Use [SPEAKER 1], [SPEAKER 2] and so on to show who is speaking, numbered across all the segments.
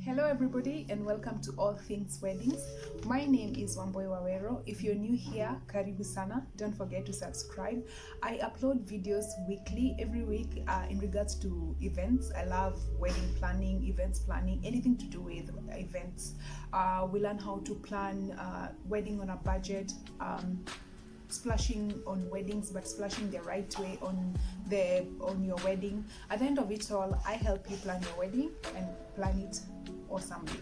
[SPEAKER 1] Hello everybody and welcome to All Things Weddings. My name is Wamboy Wawero. If you're new here, karibu sana. Don't forget to subscribe. I upload videos weekly, every week in regards to events. I love wedding planning, events planning, anything to do with events. We learn how to plan wedding on a budget, splashing on weddings, but splashing the right way on your wedding. At the end of it all, I help you plan your wedding and plan it awesomely.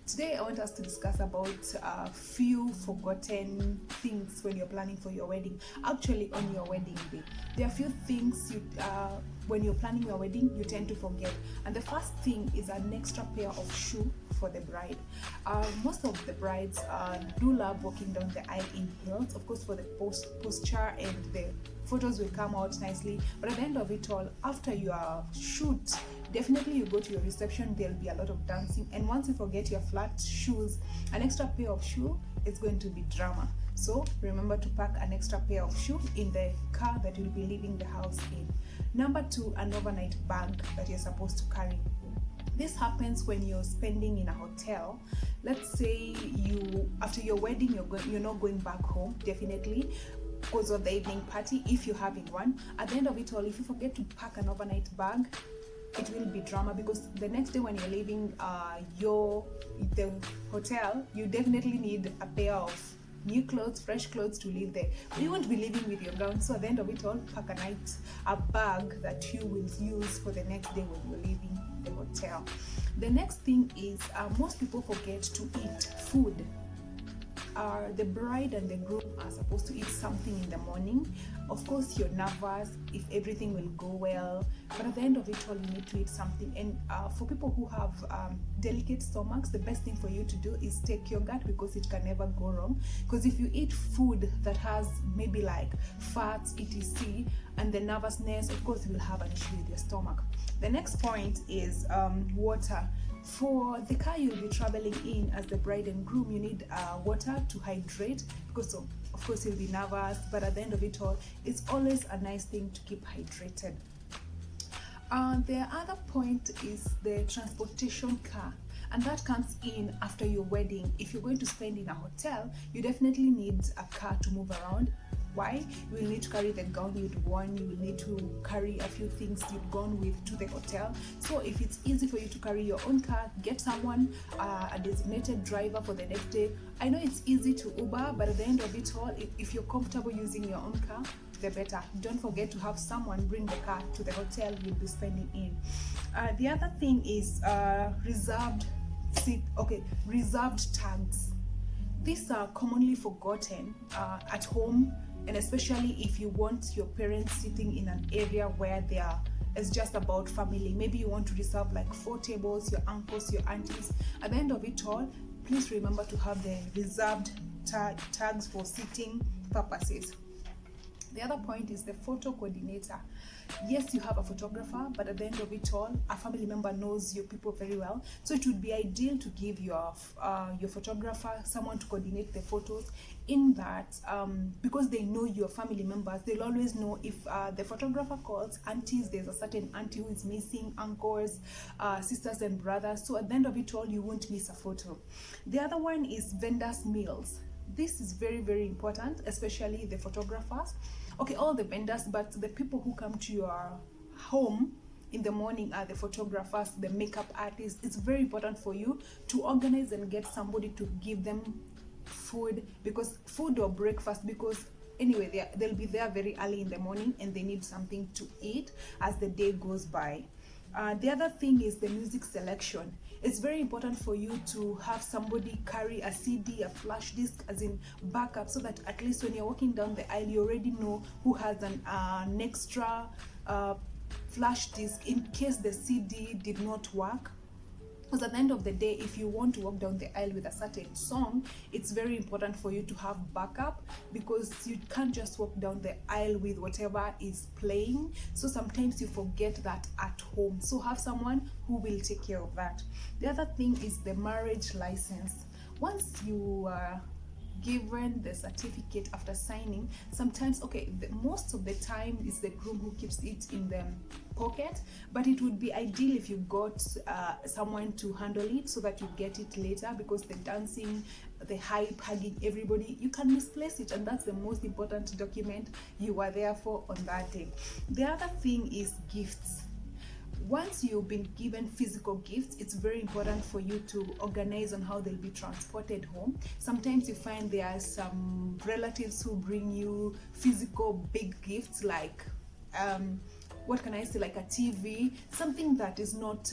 [SPEAKER 1] Today I want us to discuss about a few forgotten things when you're planning for your wedding. Actually, on your wedding day, there are a few things when you're planning your wedding you tend to forget. And the first thing is an extra pair of shoe for the bride. Most of the brides do love walking down the aisle in heels, of course, for the posture, and the photos will come out nicely. But at the end of it all, after your shoot, definitely you go to your reception, there'll be a lot of dancing, and once you forget your flat shoes, an extra pair of shoe is going to be drama. So remember to pack an extra pair of shoes in the car that you'll be leaving the house in. Number two, an overnight bag that you're supposed to carry. This happens when you're spending in a hotel. Let's say after your wedding you're not going back home, definitely, because of the evening party, if you're having one. At the end of it all, if you forget to pack an overnight bag, it will be drama, because the next day when you're leaving the hotel, you definitely need a pair of new clothes, fresh clothes to leave there. But you won't be leaving with your gown, so at the end of it all, pack a bag that you will use for the next day when you're leaving the hotel. The next thing is most people forget to eat food. The bride and the groom are supposed to eat something in the morning. Of course, you're nervous if everything will go well, but at the end of it all, you need to eat something. And for people who have delicate stomachs, the best thing for you to do is take yogurt, because it can never go wrong. Because if you eat food that has maybe like fats, etc., and the nervousness, of course, you will have an issue with your stomach. The next point is water. For the car you'll be traveling in as the bride and groom, you need water to hydrate, because of course you'll be nervous, but at the end of it all, it's always a nice thing to keep hydrated. The other point is the transportation car, and that comes in after your wedding. If you're going to spend in a hotel, you definitely need a car to move around. Why? You will need to carry the gown you'd worn, you will need to carry a few things you've gone with to the hotel. So if it's easy for you to carry your own car, get someone, a designated driver for the next day. I know it's easy to Uber, but at the end of it all, if you're comfortable using your own car, the better. Don't forget to have someone bring the car to the hotel you'll be spending in. The other thing is reserved tags. These are commonly forgotten at home, and especially if you want your parents sitting in an area where it's just about family. Maybe you want to reserve like 4 tables, your uncles, your aunties. At the end of it all, please remember to have the reserved tags for sitting purposes. The other point is the photo coordinator. Yes, you have a photographer, but at the end of it all, a family member knows your people very well. So it would be ideal to give your photographer someone to coordinate the photos, in that because they know your family members, they'll always know if the photographer calls aunties, there's a certain auntie who is missing, uncles, sisters and brothers. So at the end of it all, you won't miss a photo. The other one is vendors' meals. This is very, very important, especially the photographers. Okay, all the vendors, but the people who come to your home in the morning are the photographers, the makeup artists. It's very important for you to organize and get somebody to give them food or breakfast, because anyway, they'll be there very early in the morning and they need something to eat as the day goes by. The other thing is the music selection. It's very important for you to have somebody carry a CD, a flash disc, as in backup, so that at least when you're walking down the aisle, you already know who has an extra flash disc in case the CD did not work. Because at the end of the day, if you want to walk down the aisle with a certain song, it's very important for you to have backup, because you can't just walk down the aisle with whatever is playing. So sometimes you forget that at home. So have someone who will take care of that. The other thing is the marriage license. Once you given the certificate after signing. Sometimes, okay, most of the time is the groom who keeps it in the pocket, but it would be ideal if you got someone to handle it so that you get it later, because the dancing, the hype, hugging everybody, you can misplace it, and that's the most important document you are there for on that day. The other thing is gifts. Once you've been given physical gifts, it's very important for you to organize on how they'll be transported home. Sometimes you find there are some relatives who bring you physical big gifts, like what can I say, like a TV, something that is not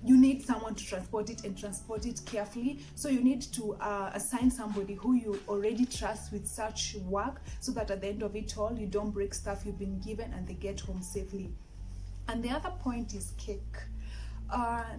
[SPEAKER 1] you need someone to transport it, and transport it carefully. So you need to assign somebody who you already trust with such work, so that at the end of it all, you don't break stuff you've been given and they get home safely. And the other point is cake.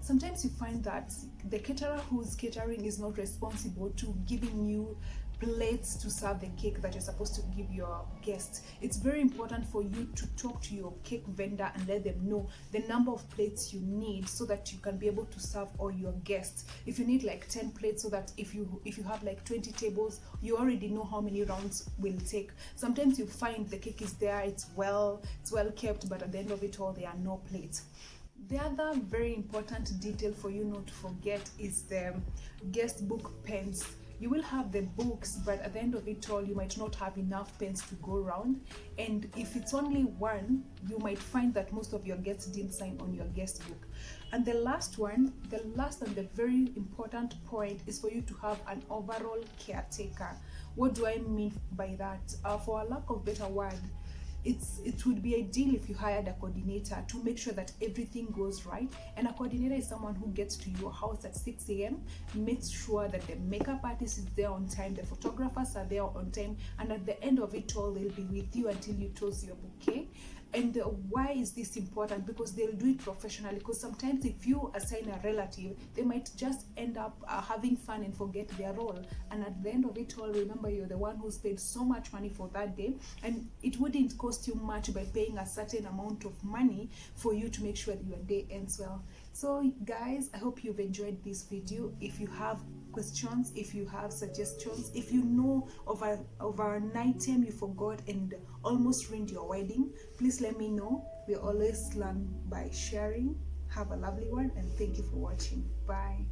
[SPEAKER 1] Sometimes you find that the caterer who's catering is not responsible to giving you plates to serve the cake that you're supposed to give your guests. It's very important for you to talk to your cake vendor and let them know the number of plates you need, so that you can be able to serve all your guests. If you need like 10 plates, so that if you have like 20 tables, you already know how many rounds will take. Sometimes you find the cake is there, it's well kept, but at the end of it all, there are no plates. The other very important detail for you not to forget is the guest book pens. You will have the books, but at the end of it all, you might not have enough pens to go around. And if it's only one, you might find that most of your guests didn't sign on your guest book. And the last and the very important point is for you to have an overall caretaker. What do I mean by that? For a lack of better word, it would be ideal if you hired a coordinator to make sure that everything goes right. And a coordinator is someone who gets to your house at 6 a.m, makes sure that the makeup artist is there on time, the photographers are there on time, and at the end of it all, they'll be with you until you toss your bouquet. And why is this important? Because they'll do it professionally. Because sometimes if you assign a relative, they might just end up having fun and forget their role. And at the end of it all, remember, you're the one who's paid so much money for that day, and it wouldn't cost you much by paying a certain amount of money for you to make sure that your day ends well. So guys, I hope you've enjoyed this video. If you have questions, if you have suggestions, if you know of an item you forgot and almost ruined your wedding, please let me know. We always learn by sharing. Have a lovely one, and thank you for watching. Bye.